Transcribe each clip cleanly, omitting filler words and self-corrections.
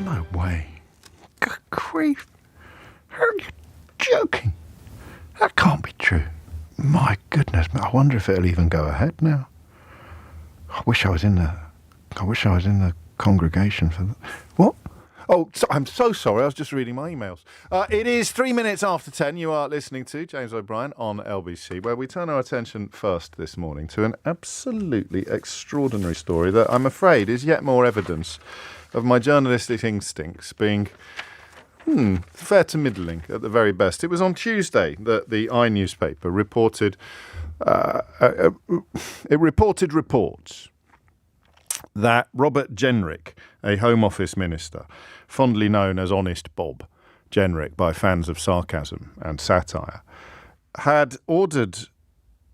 No way. Good grief. Are you joking? That can't be true. My goodness, I wonder if it'll even go ahead now. I wish I was in the congregation for that. What? Oh, I'm so sorry. I was just reading my emails. It is 3 minutes after 10. You are listening to James O'Brien on LBC, where we turn our attention first this morning to an absolutely extraordinary story that I'm afraid is yet more evidence of my journalistic instincts being fair to middling at the very best. It was on Tuesday that the newspaper reported reports that Robert Jenrick, a Home Office minister, fondly known as Honest Bob Jenrick by fans of sarcasm and satire, had ordered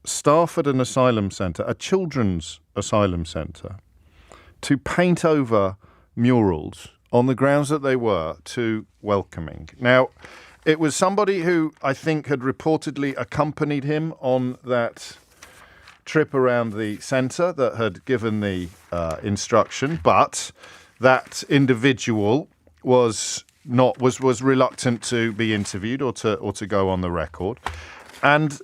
staff at an asylum centre, a children's asylum centre, to paint over murals on the grounds that they were too welcoming. Now, it was somebody who I think had reportedly accompanied him on that trip around the centre that had given the instruction, but that individual was reluctant to be interviewed or to go on the record. And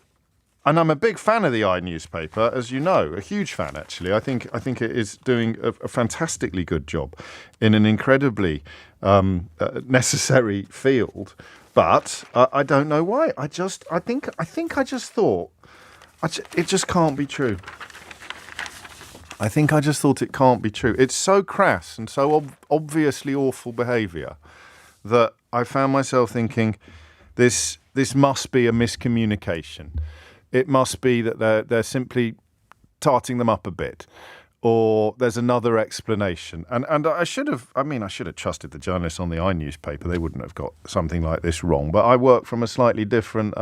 I'm a big fan of the newspaper, as you know, a huge fan actually. I think it is doing a fantastically good job in an incredibly necessary field. But I don't know why. I think I just thought it just can't be true. I think I just thought it can't be true. It's so crass and so obviously awful behaviour that I found myself thinking, this must be a miscommunication. It must be that they're simply tarting them up a bit, or there's another explanation. And I should have trusted the journalists on the newspaper. They wouldn't have got something like this wrong. But I work from a slightly different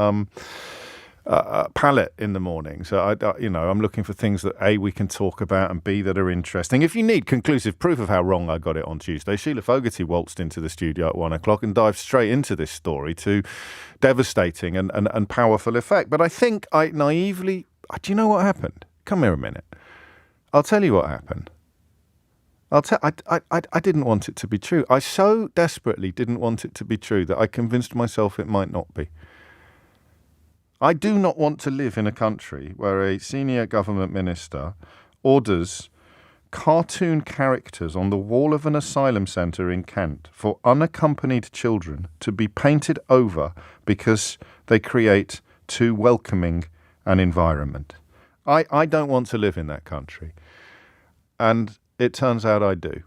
palette in the morning. So, I'm looking for things that, A, we can talk about, and B, that are interesting. If you need conclusive proof of how wrong I got it on Tuesday, Sheila Fogarty waltzed into the studio at 1 o'clock and dived straight into this story to devastating and powerful effect. But I think I naively... Do you know what happened? Come here a minute. I'll tell you what happened. I didn't want it to be true. I so desperately didn't want it to be true that I convinced myself it might not be. I do not want to live in a country where a senior government minister orders cartoon characters on the wall of an asylum centre in Kent for unaccompanied children to be painted over because they create too welcoming an environment. I don't want to live in that country. And it turns out I do.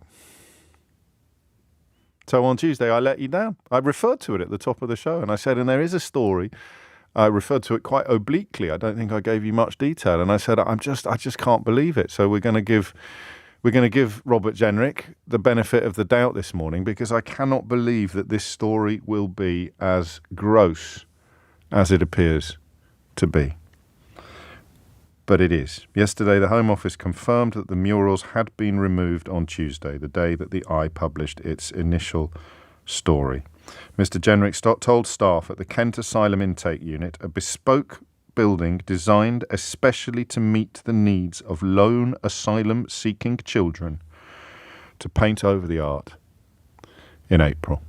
So on Tuesday, I let you down. I referred to it at the top of the show, and I said, and there is a story. I referred to it quite obliquely. I don't think I gave you much detail. And I said, I just can't believe it. So we're going to give Robert Jenrick the benefit of the doubt this morning, because I cannot believe that this story will be as gross as it appears to be. But it is. Yesterday, the Home Office confirmed that the murals had been removed on Tuesday, the day that the published its initial story. Mr. Jenrick told staff at the Kent Asylum Intake Unit, a bespoke building designed especially to meet the needs of lone asylum-seeking children, to paint over the art in April.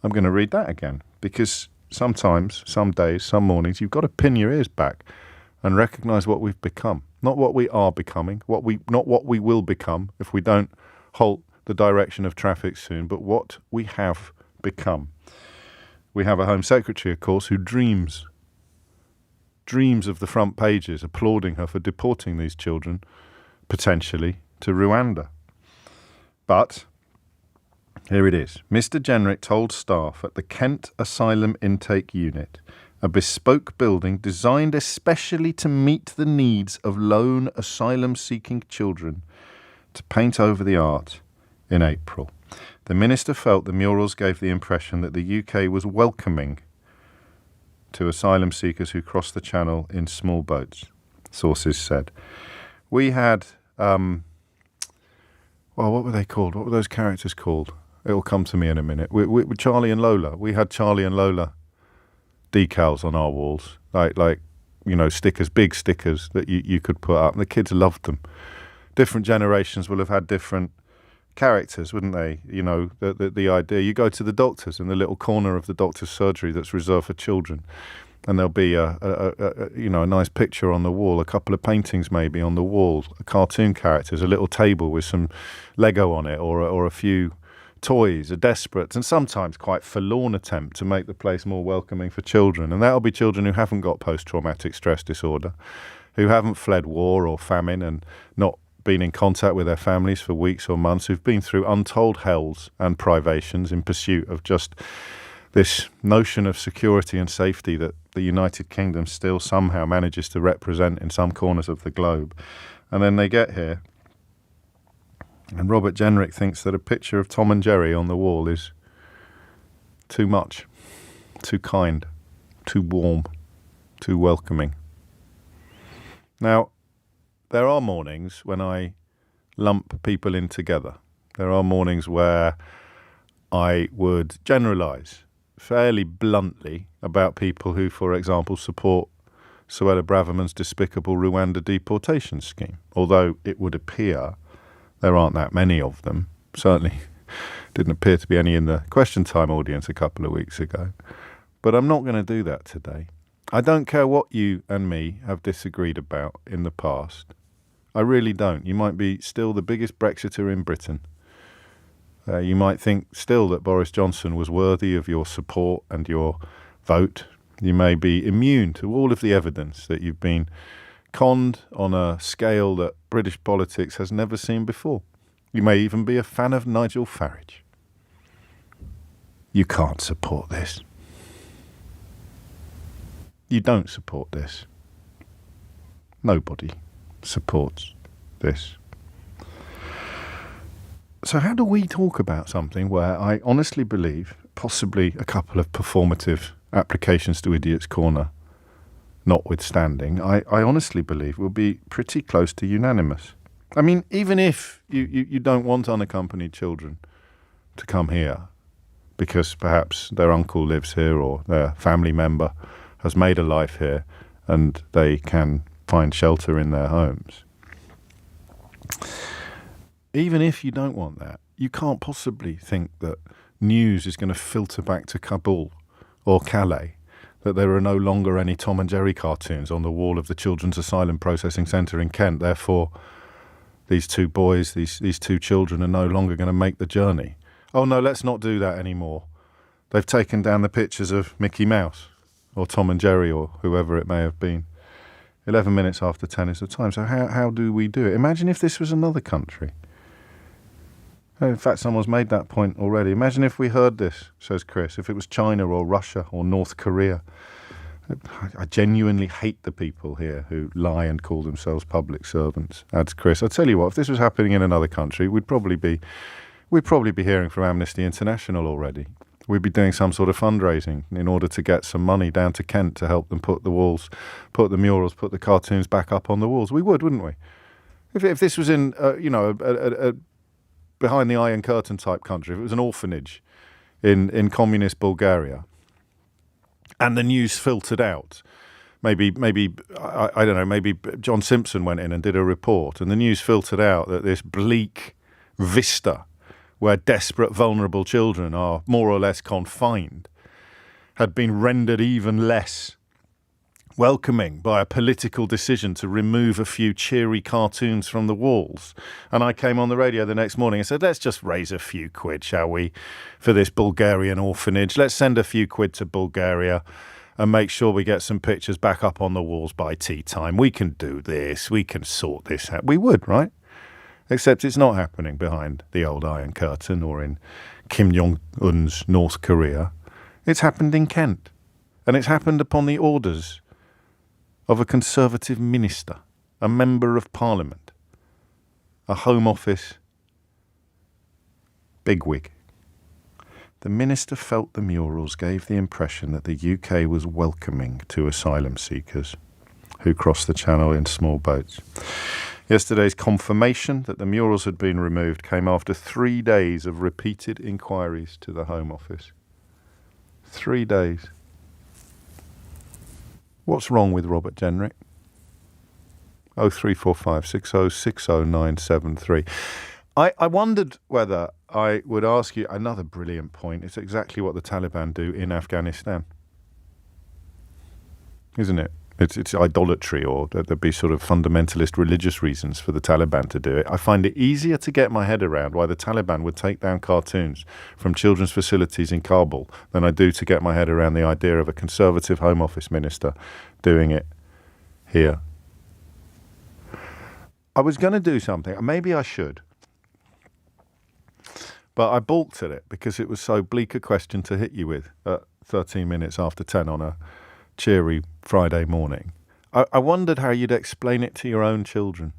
I'm going to read that again, because sometimes, some days, some mornings, you've got to pin your ears back and recognise what we've become. Not what we are becoming, not what we will become if we don't halt the direction of traffic soon, but what we have become. We have a Home Secretary, of course, who dreams of the front pages applauding her for deporting these children, potentially, to Rwanda. But here it is. Mr. Jenrick told staff at the Kent Asylum Intake Unit, a bespoke building designed especially to meet the needs of lone asylum-seeking children, to paint over the art in April. The minister felt the murals gave the impression that the UK was welcoming to asylum seekers who crossed the channel in small boats, sources said. We had, what were they called? What were those characters called? It'll come to me in a minute. With Charlie and Lola. We had Charlie and Lola decals on our walls, like stickers, big stickers that you could put up. The kids loved them. Different generations will have had different characters, wouldn't they? You know, the idea. You go to the doctors in the little corner of the doctor's surgery that's reserved for children, and there'll be a nice picture on the wall, a couple of paintings maybe on the wall, cartoon characters, a little table with some Lego on it, or a few toys, a desperate and sometimes quite forlorn attempt to make the place more welcoming for children. And that'll be children who haven't got post-traumatic stress disorder, who haven't fled war or famine and not been in contact with their families for weeks or months, who've been through untold hells and privations in pursuit of just this notion of security and safety that the United Kingdom still somehow manages to represent in some corners of the globe. And then they get here, and Robert Jenrick thinks that a picture of Tom and Jerry on the wall is too much, too kind, too warm, too welcoming. Now, there are mornings when I lump people in together. There are mornings where I would generalise fairly bluntly about people who, for example, support Suella Braverman's despicable Rwanda deportation scheme, although it would appear there aren't that many of them. Certainly didn't appear to be any in the Question Time audience a couple of weeks ago. But I'm not going to do that today. I don't care what you and me have disagreed about in the past. I really don't. You might be still the biggest Brexiter in Britain. You might think still that Boris Johnson was worthy of your support and your vote. You may be immune to all of the evidence that you've been conned on a scale that British politics has never seen before. You may even be a fan of Nigel Farage. You can't support this. You don't support this. Nobody supports this. So how do we talk about something where I honestly believe, possibly a couple of performative applications to Idiot's Corner notwithstanding, I honestly believe we'll be pretty close to unanimous. I mean, even if you don't want unaccompanied children to come here because perhaps their uncle lives here or their family member has made a life here and they can find shelter in their homes. Even if you don't want that, you can't possibly think that news is going to filter back to Kabul or Calais, that there are no longer any Tom and Jerry cartoons on the wall of the Children's Asylum Processing Centre in Kent. Therefore, these two boys, these two children are no longer going to make the journey. Oh no, let's not do that anymore. They've taken down the pictures of Mickey Mouse or Tom and Jerry or whoever it may have been. 11 minutes after 10 is the time. So how do we do it? Imagine if this was another country. In fact, someone's made that point already. Imagine if we heard this, says Chris, if it was China or Russia or North Korea. I genuinely hate the people here who lie and call themselves public servants, adds Chris. I tell you what, if this was happening in another country, we'd probably be hearing from Amnesty International already. We'd be doing some sort of fundraising in order to get some money down to Kent to help them put the walls, put the murals, put the cartoons back up on the walls. We would, wouldn't we? If this was in, a behind the Iron Curtain type country, if it was an orphanage in communist Bulgaria, and the news filtered out, maybe I don't know, maybe John Simpson went in and did a report, and the news filtered out that this bleak vista where desperate, vulnerable children are more or less confined had been rendered even less welcoming by a political decision to remove a few cheery cartoons from the walls. And I came on the radio the next morning and said, let's just raise a few quid, shall we, for this Bulgarian orphanage. Let's send a few quid to Bulgaria and make sure we get some pictures back up on the walls by tea time. We can do this. We can sort this out. We would, right? Except it's not happening behind the old Iron Curtain or in Kim Jong-un's North Korea. It's happened in Kent. And it's happened upon the orders of a Conservative minister, a member of Parliament, a Home Office bigwig. The minister felt the murals gave the impression that the UK was welcoming to asylum seekers who crossed the channel in small boats. Yesterday's confirmation that the murals had been removed came after 3 days of repeated inquiries to the Home Office. 3 days. What's wrong with Robert Jenrick? 03456060973. I wondered whether I would ask you another brilliant point. It's exactly what the Taliban do in Afghanistan, isn't it? It's idolatry, or there'd be sort of fundamentalist religious reasons for the Taliban to do it. I find it easier to get my head around why the Taliban would take down cartoons from children's facilities in Kabul than I do to get my head around the idea of a Conservative Home Office minister doing it here. I was going to do something, maybe I should, but I balked at it because it was so bleak a question to hit you with at 13 minutes after 10 on a cheery Friday morning. I wondered how you'd explain it to your own children.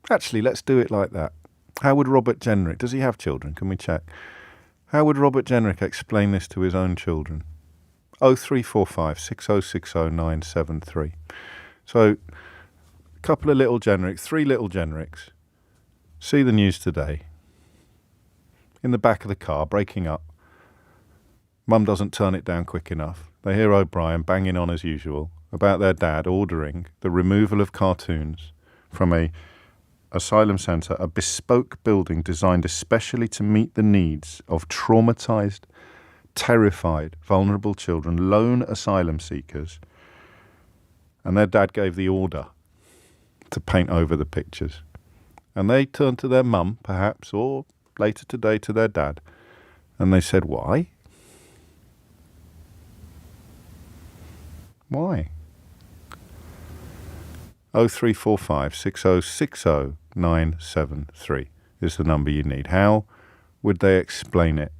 Actually, let's do it like that. How would Robert Jenrick, does he have children? Can we check? How would Robert Jenrick explain this to his own children? 0345 6060 973. So, a couple of little Jenricks, 3 little Jenricks, see the news today. In the back of the car, breaking up. Mum doesn't turn it down quick enough. They hear O'Brien banging on as usual about their dad ordering the removal of cartoons from a asylum centre, a bespoke building designed especially to meet the needs of traumatised, terrified, vulnerable children, lone asylum seekers. And their dad gave the order to paint over the pictures. And they turned to their mum, perhaps, or later today to their dad, and they said, why? Why? 0345 6060 973 is the number you need. How would they explain it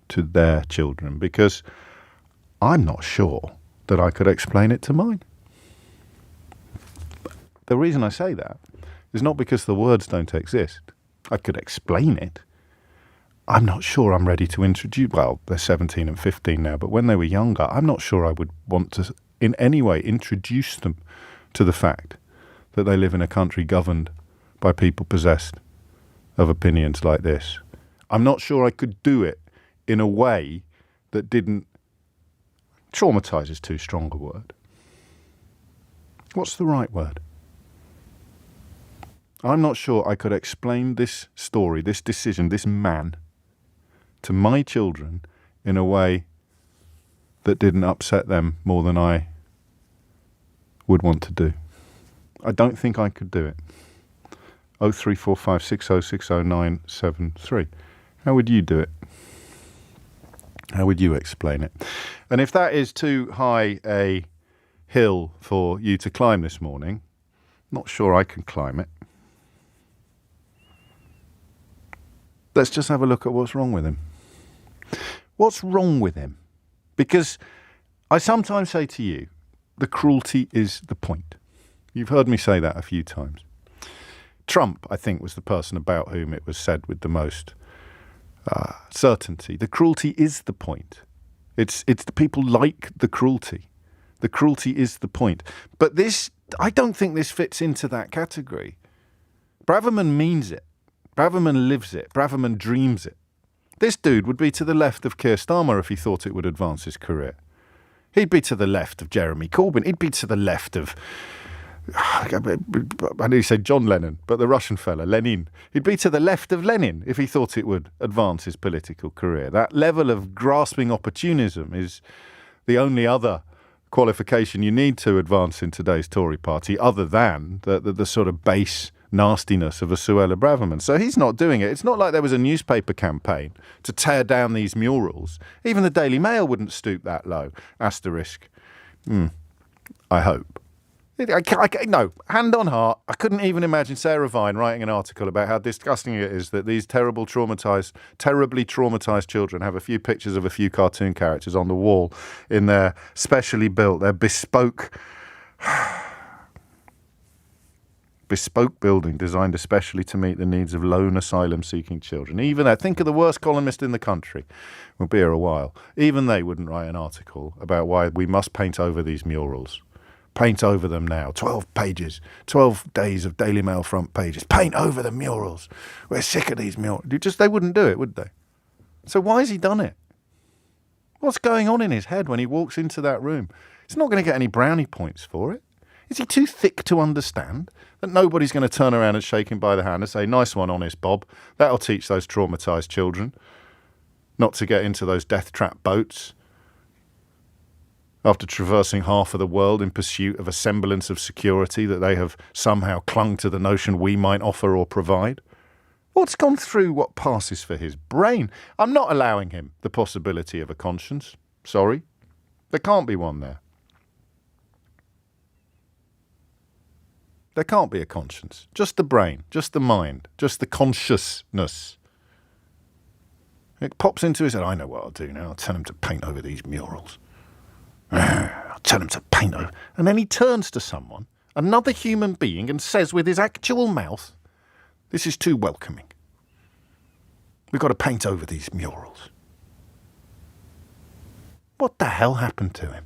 to their children? Because I'm not sure that I could explain it to mine. The reason I say that is not because the words don't exist. I could explain it. I'm not sure I'm ready to introduce, well, they're 17 and 15 now, but when they were younger, I'm not sure I would want to in any way introduce them to the fact that they live in a country governed by people possessed of opinions like this. I'm not sure I could do it in a way that didn't, traumatise is too strong a word. What's the right word? I'm not sure I could explain this story, this decision, this man to my children in a way that didn't upset them more than I would want to do. I don't think I could do it. 0345 6060 973. How would you do it? How would you explain it? And if that is too high a hill for you to climb this morning, not sure I can climb it. Let's just have a look at what's wrong with him. What's wrong with him? Because I sometimes say to you, the cruelty is the point. You've heard me say that a few times. Trump, I think, was the person about whom it was said with the most certainty. The cruelty is the point. It's the people like the cruelty. The cruelty is the point. But this, I don't think this fits into that category. Braverman means it. Braverman lives it. Braverman dreams it. This dude would be to the left of Keir Starmer if he thought it would advance his career. He'd be to the left of Jeremy Corbyn. He'd be to the left of, I know you say John Lennon, but the Russian fella, Lenin. He'd be to the left of Lenin if he thought it would advance his political career. That level of grasping opportunism is the only other qualification you need to advance in today's Tory party, other than the sort of base nastiness of a Suella Braverman. So he's not doing it. It's not like there was a newspaper campaign to tear down these murals. Even the Daily Mail wouldn't stoop that low. Asterisk. I hope. No, hand on heart, I couldn't even imagine Sarah Vine writing an article about how disgusting it is that these terribly traumatised children have a few pictures of a few cartoon characters on the wall in their specially built, their bespoke building designed especially to meet the needs of lone asylum-seeking children. Even that, think of the worst columnist in the country. We'll be here a while. Even they wouldn't write an article about why we must paint over these murals. Paint over them now. 12 pages. 12 days of Daily Mail front pages. Paint over the murals. We're sick of these murals. They wouldn't do it, would they? So why has he done it? What's going on in his head when he walks into that room? He's not going to get any brownie points for it. Is he too thick to understand that nobody's going to turn around and shake him by the hand and say, nice one, honest Bob, that'll teach those traumatised children not to get into those death trap boats after traversing half of the world in pursuit of a semblance of security that they have somehow clung to the notion we might offer or provide? What's gone through what passes for his brain? I'm not allowing him the possibility of a conscience. Sorry. There can't be one there. There can't be a conscience. Just the brain, just the mind, just the consciousness. It pops into his head, I know what I'll do now. I'll tell him to paint over these murals. I'll tell him to paint over. And then he turns to someone, another human being, and says with his actual mouth, this is too welcoming. We've got to paint over these murals. What the hell happened to him?